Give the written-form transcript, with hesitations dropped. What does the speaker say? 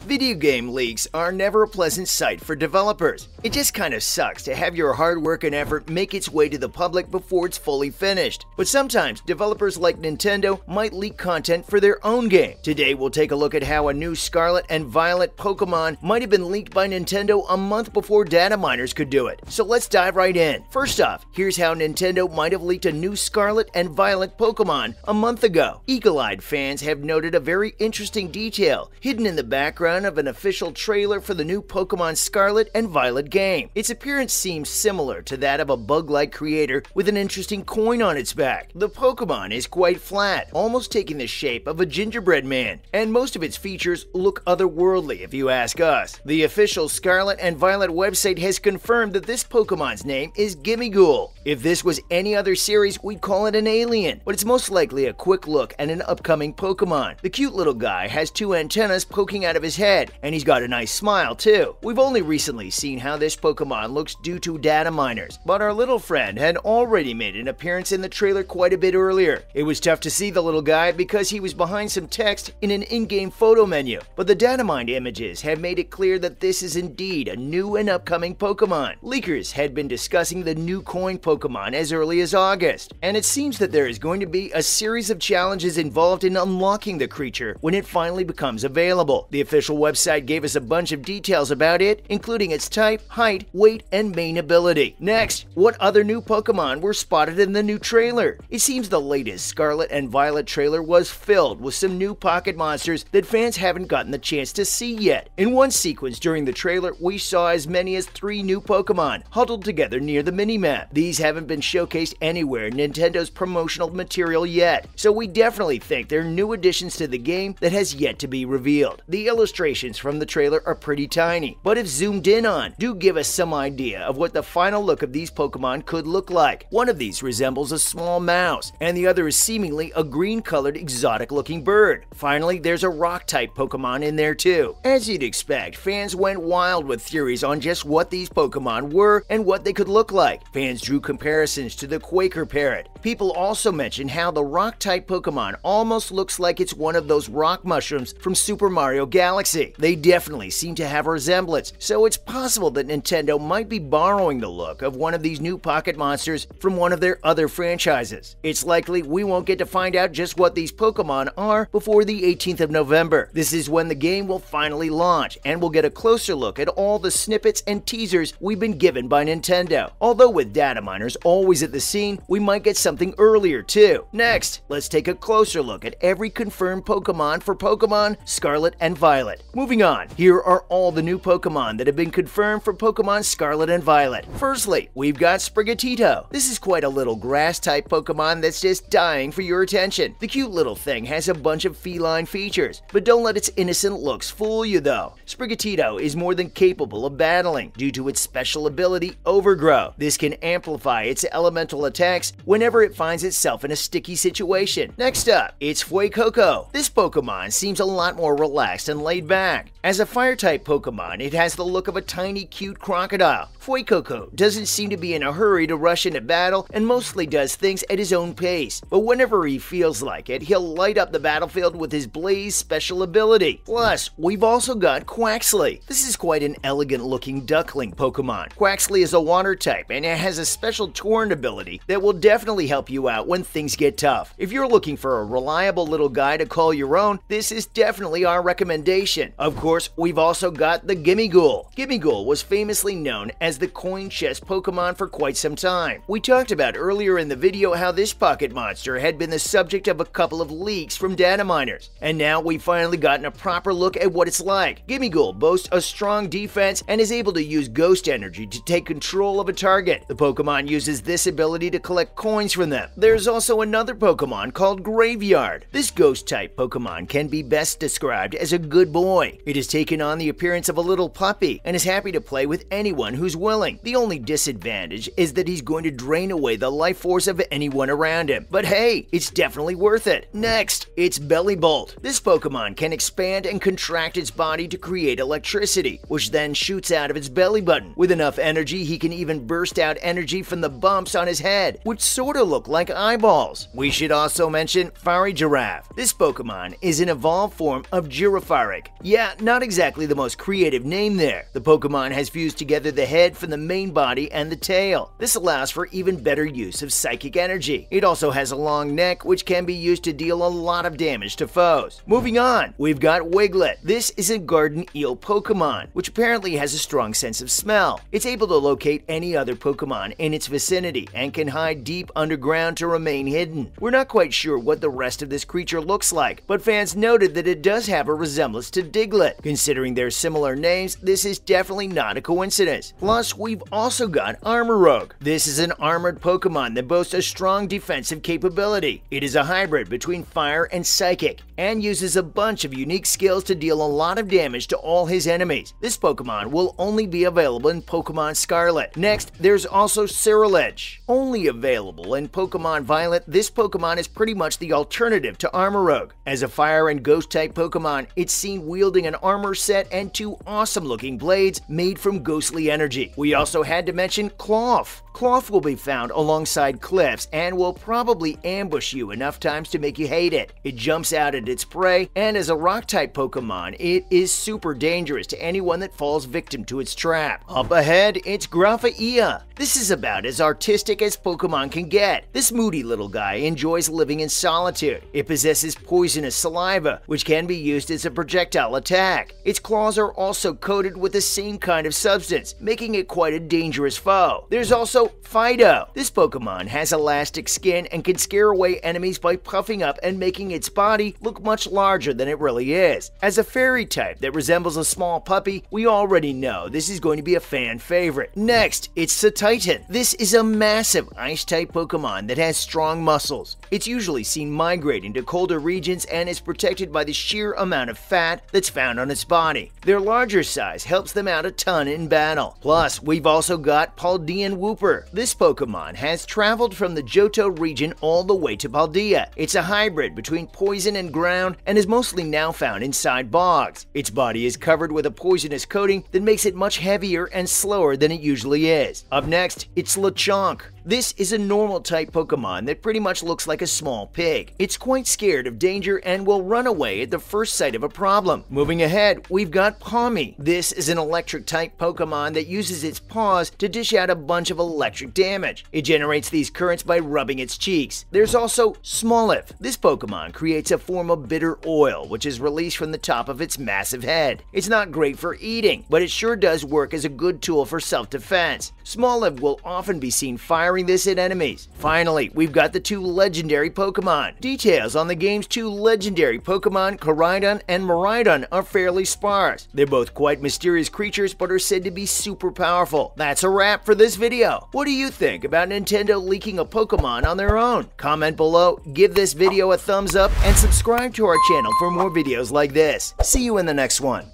Video game leaks are never a pleasant sight for developers. It just kinda sucks to have your hard work and effort make its way to the public before it's fully finished. But sometimes developers like Nintendo might leak content for their own game. Today we'll take a look at how a new Scarlet and Violet Pokemon might have been leaked by Nintendo a month before data miners could do it. So let's dive right in. First off, here's how Nintendo might have leaked a new Scarlet and Violet Pokemon a month ago. Eagle-eyed fans have noted a very interesting detail hidden in the background of an official trailer for the new Pokemon Scarlet and Violet game. Its appearance seems similar to that of a bug-like creator with an interesting coin on its back. The Pokemon is quite flat, almost taking the shape of a gingerbread man, and most of its features look otherworldly if you ask us. The official Scarlet and Violet website has confirmed that this Pokemon's name is Gimmighoul. If this was any other series, we'd call it an alien, but it's most likely a quick look at an upcoming Pokemon. The cute little guy has two antennas poking out of his head, and he's got a nice smile too. We've only recently seen how this Pokemon looks due to data miners, but our little friend had already made an appearance in the trailer quite a bit earlier. It was tough to see the little guy because he was behind some text in an in-game photo menu, but the data mined images have made it clear that this is indeed a new and upcoming Pokemon. Leakers had been discussing the new coin Pokemon as early as August, and it seems that there is going to be a series of challenges involved in unlocking the creature when it finally becomes available. The official website gave us a bunch of details about it, including its type, height, weight, and main ability. Next, what other new Pokemon were spotted in the new trailer? It seems the latest Scarlet and Violet trailer was filled with some new pocket monsters that fans haven't gotten the chance to see yet. In one sequence during the trailer, we saw as many as 3 new Pokemon huddled together near the minimap. These haven't been showcased anywhere in Nintendo's promotional material yet, so we definitely think they're new additions to the game that has yet to be revealed. The illustrations from the trailer are pretty tiny, but if zoomed in on, do give us some idea of what the final look of these Pokemon could look like. One of these resembles a small mouse, and the other is seemingly a green-colored exotic-looking bird. Finally, there's a rock-type Pokemon in there too. As you'd expect, fans went wild with theories on just what these Pokemon were and what they could look like. Fans drew comparisons to the Quaker Parrot. People also mentioned how the rock-type Pokemon almost looks like it's one of those rock mushrooms from Super Mario Galaxy. They definitely seem to have a resemblance, so it's possible that Nintendo might be borrowing the look of one of these new pocket monsters from one of their other franchises. It's likely we won't get to find out just what these Pokemon are before the 18th of November. This is when the game will finally launch, and we'll get a closer look at all the snippets and teasers we've been given by Nintendo. Although with data miners always at the scene, we might get something earlier too. Next, let's take a closer look at every confirmed Pokemon for Pokemon Scarlet and Violet. Moving on, here are all the new Pokemon that have been confirmed for Pokemon Scarlet and Violet. Firstly, we've got Sprigatito. This is quite a little grass-type Pokemon that's just dying for your attention. The cute little thing has a bunch of feline features, but don't let its innocent looks fool you though. Sprigatito is more than capable of battling due to its special ability, Overgrow. This can amplify its elemental attacks whenever it finds itself in a sticky situation. Next up, it's Fuecoco. This Pokemon seems a lot more relaxed and laid back. As a fire-type Pokemon, it has the look of a tiny, cute crocodile. Fuecoco doesn't seem to be in a hurry to rush into battle and mostly does things at his own pace, but whenever he feels like it, he'll light up the battlefield with his Blaze special ability. Plus, we've also got Quaxly. This is quite an elegant-looking duckling Pokemon. Quaxly is a water type, and it has a special torrent ability that will definitely help you out when things get tough. If you're looking for a reliable little guy to call your own, this is definitely our recommendation. Of course, we've also got the Gimmighoul. Gimmighoul was famously known as the coin chest Pokemon for quite some time. We talked about earlier in the video how this pocket monster had been the subject of a couple of leaks from data miners, and now we've finally gotten a proper look at what it's like. Gimmighoul boasts a strong defense and is able to use ghost energy to take control of a target. The Pokemon uses this ability to collect coins from them. There's also another Pokemon called Graveyard. This ghost-type Pokemon can be best described as a good boy. It has taken on the appearance of a little puppy and is happy to play with anyone who's willing. The only disadvantage is that he's going to drain away the life force of anyone around him. But hey, it's definitely worth it. Next, it's Bellibolt. This Pokemon can expand and contract its body to create electricity, which then shoots out of its belly button. With enough energy, he can even burst out energy from the bumps on his head, which sorta look like eyeballs. We should also mention Farigiraf. This Pokemon is an evolved form of Girafarig. Yeah, not exactly the most creative name there. The Pokemon has fused together the head from the main body and the tail. This allows for even better use of psychic energy. It also has a long neck, which can be used to deal a lot of damage to foes. Moving on, we've got Wiglet. This is a garden eel Pokemon, which apparently has a strong sense of smell. It's able to locate any other Pokemon in its vicinity and can hide deep underground to remain hidden. We're not quite sure what the rest of this creature looks like, but fans noted that it does have a resemblance to Diglett. Considering their similar names, this is definitely not a coincidence. Plus, we've also got Armarouge. This is an armored Pokemon that boasts a strong defensive capability. It is a hybrid between fire and psychic, and uses a bunch of unique skills to deal a lot of damage to all his enemies. This Pokemon will only be available in Pokemon Scarlet. Next, there's also Ceruledge. Only available in Pokemon Violet, this Pokemon is pretty much the alternative to Armarouge. As a fire and ghost type Pokemon, it's seen wielding an armor set and two awesome looking blades made from ghostly energy. We also had to mention Klawf. Klawf will be found alongside cliffs and will probably ambush you enough times to make you hate it. It jumps out at its prey, and as a rock-type Pokemon, it is super dangerous to anyone that falls victim to its trap. Up ahead, it's Graphia. This is about as artistic as Pokemon can get. This moody little guy enjoys living in solitude. It possesses poisonous saliva, which can be used as a projectile attack. Its claws are also coated with the same kind of substance, making it quite a dangerous foe. There's also Fido. This Pokemon has elastic skin and can scare away enemies by puffing up and making its body look much larger than it really is. As a fairy type that resembles a small puppy, we already know this is going to be a fan favorite. Next, it's Titan. This is a massive ice-type Pokemon that has strong muscles. It's usually seen migrating to colder regions and is protected by the sheer amount of fat that's found on its body. Their larger size helps them out a ton in battle. Plus, we've also got Paldean Wooper. This Pokemon has traveled from the Johto region all the way to Paldea. It's a hybrid between poison and ground and is mostly now found inside bogs. Its body is covered with a poisonous coating that makes it much heavier and slower than it usually is. Up next, it's Lechonk. This is a normal type Pokemon that pretty much looks like a small pig. It's quite scared of danger and will run away at the first sight of a problem. Moving ahead, we've got Pawmi. This is an electric type Pokemon that uses its paws to dish out a bunch of electric damage. It generates these currents by rubbing its cheeks. There's also Smoliv. This Pokemon creates a form of bitter oil which is released from the top of its massive head. It's not great for eating, but it sure does work as a good tool for self-defense. Smoliv will often be seen firing this at enemies. Finally, we've got the two legendary Pokemon. Details on the game's two legendary Pokemon, Koraidon and Miraidon, are fairly sparse. They're both quite mysterious creatures but are said to be super powerful. That's a wrap for this video. What do you think about Nintendo leaking a Pokemon on their own? Comment below, give this video a thumbs up, and subscribe to our channel for more videos like this. See you in the next one.